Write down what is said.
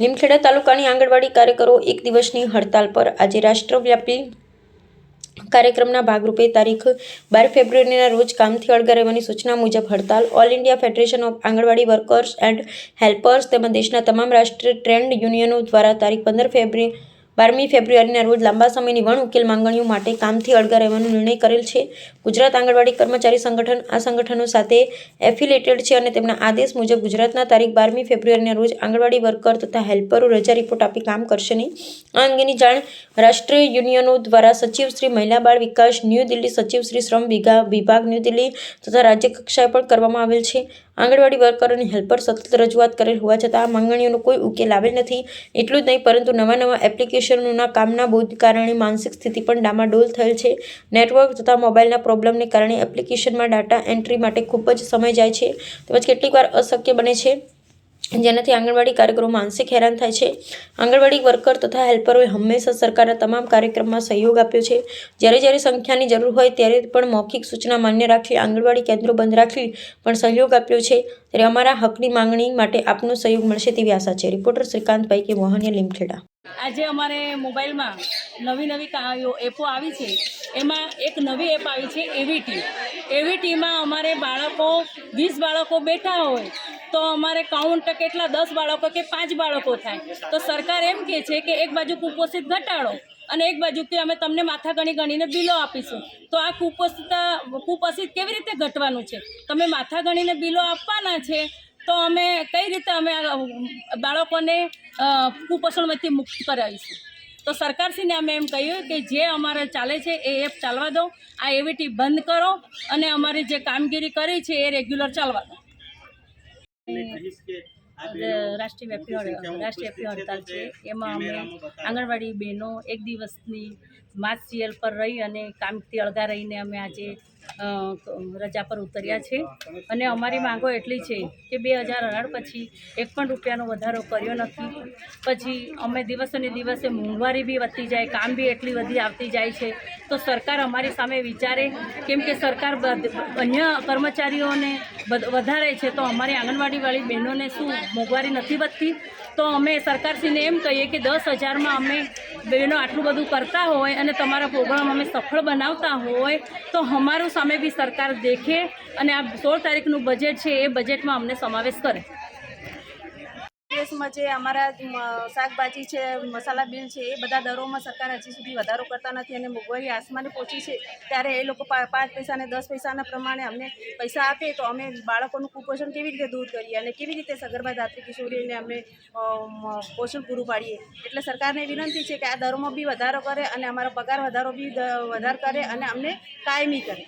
લીમખેડા તાલુકાની આંગણવાડી કાર્યકરો એક દિવસની હડતાલ પર આજે રાષ્ટ્રવ્યાપી કાર્યક્રમના ભાગરૂપે તારીખ 12 ફેબ્રુઆરીના રોજ કામથી અળગા રહેવાની સૂચના મુજબ હડતાલ all India federation of anganwadi workers and helpers તેમજ દેશના તમામ રાષ્ટ્રીય ટ્રેડ યુનિયનો દ્વારા તારીખ 12મી ફેબ્રુઆરીના રોજ લાંબા સમયની વણ ઉકેલ માંગણીઓ માટે કામથી અળગા રહેવાનો નિર્ણય કરેલ છે. ગુજરાત આંગણવાડી કર્મચારી સંગઠન આ સંગઠનો સાથે એફિલિએટેડ છે અને તેમના આદેશ મુજબ ગુજરાતના તારીખ 12મી ફેબ્રુઆરીના રોજ આંગણવાડી વર્કર તથા હેલ્પરો રજા રિપોર્ટ આપી કામ કરશે નહીં. આ અંગેની જાણ રાષ્ટ્રીય યુનિયનો દ્વારા સચિવ શ્રી મહિલા બાળ વિકાસ ન્યૂ દિલ્હી, સચિવ શ્રી શ્રમ વિભાગ ન્યૂ દિલ્હી તથા રાજ્ય કક્ષાએ પણ કરવામાં આવેલ છે. આંગણવાડી વર્કર અને હેલ્પર સતત રજૂઆત કરેલ હોવા છતાં આ માંગણીઓનો કોઈ ઉકેલ આવેલ નથી. એટલું જ નહીં પરંતુ નવા એપ્લિકેશનોના કામના બોજ કારણે માનસિક સ્થિતિ પણ ડામાડોલ થયેલ છે. નેટવર્ક તથા મોબાઈલના પ્રોબ્લેમને કારણે એપ્લિકેશનમાં ડાટા એન્ટ્રી માટે ખૂબ જ સમય જાય છે તેમજ કેટલીકવાર અશક્ય બને છે, જેનાથી આંગણવાડી કાર્યકરો માનસિક હેરાન થાય છે. આંગણવાડી વર્કર તથા હેલ્પરોએ હંમેશા સરકારના તમામ કાર્યક્રમમાં સહયોગ આપ્યો છે. જ્યારે સંખ્યાની જરૂર હોય ત્યારે પણ મૌખિક સૂચના માન્ય રાખી આંગણવાડી કેન્દ્રો બંધ રાખી પણ સહયોગ આપ્યો છે. ત્યારે અમારા હકની માંગણી માટે આપનો સહયોગ મળશે તેવી આશા છે. રિપોર્ટર શ્રીકાંતભાઈ કે મોહનિયા, લીમખેડા. આજે અમારે મોબાઈલમાં નવી એપો આવી છે. એમાં એક નવી એપ આવી છે એવીટીમાં અમારે બાળકો 20 બાળકો બેઠા હોય તો અમારે કાઉન્ટ કેટલા 10 બાળકો કે 5 બાળકો થાય તો સરકાર એમ કહે છે કે એક બાજુ કુપોષિત ઘટાડો અને એક બાજુ કે અમે તમને માથા ગણીને બિલો આપીશું. તો આ કુપોષિત કેવી રીતે ઘટવાનું છે? તમે માથા ગણીને બિલો આપવાના છે તો અમે કઈ રીતે અમે બાળકોને કુપોષણમાંથી મુક્ત કરાવીશું? તો સરકારશ્રીને અમે એમ કહ્યું કે જે અમારે ચાલે છે એ એપ ચાલવા દો, આ એવીટી બંધ કરો અને અમારી જે કામગીરી કરી છે એ રેગ્યુલર ચાલવા દો. રાષ્ટ્રવ્યાપી હડતાલ છે. એમાં અમે આંગણવાડી બહેનો એક દિવસની માર્ચ સીએલ પર રહી અને કામથી અળગા રહીને અમે આજે રજા પર ઉતર્યા છે. અને અમારી માંગો એટલી છે કે 2018 પછી એક પણ રૂપિયાનો વધારો કર્યો નથી. પછી અમે દિવસે ને દિવસે મોંઘવારી બી વધતી જાય, કામ બી એટલી બધી આવતી જાય છે. તો સરકાર અમારી સામે વિચારે, કેમ કે સરકાર અન્ય કર્મચારીઓને વધારે છે તો અમારી આંગણવાડીવાળી બહેનોને શું મોંઘવારી નથી વધતી? તો અમે સરકારશ્રીને એમ કહીએ કે 10,000માં અમે બહેનો આટલું બધું કરતા હોય અને તમારા પ્રોગ્રામ અમે સફળ બનાવતા હોય તો અમારું સામે બી સરકાર દેખે અને આ 16 તારીખનું બજેટ છે એ બજેટમાં અમને સમાવેશ કરે. દેશમાં જે અમારા શાકભાજી છે, મસાલા બિલ છે એ બધા દરોમાં સરકાર હજી સુધી વધારો કરતા નથી અને મોંઘવારી આસમાને પહોંચી છે. ત્યારે એ લોકો 5 પૈસા અને 10 પૈસાના પ્રમાણે અમને પૈસા આપે તો અમે બાળકોનું કુપોષણ કેવી રીતે દૂર કરીએ અને કેવી રીતે સગર્ભા ધાત્રી કિશોરીઓને અમે પોષણ પૂરું પાડીએ. એટલે સરકારને વિનંતી છે કે આ દરોમાં બી વધારો કરે અને અમારો પગાર વધારો બી વધાર કરે અને અમને કાયમી કરે.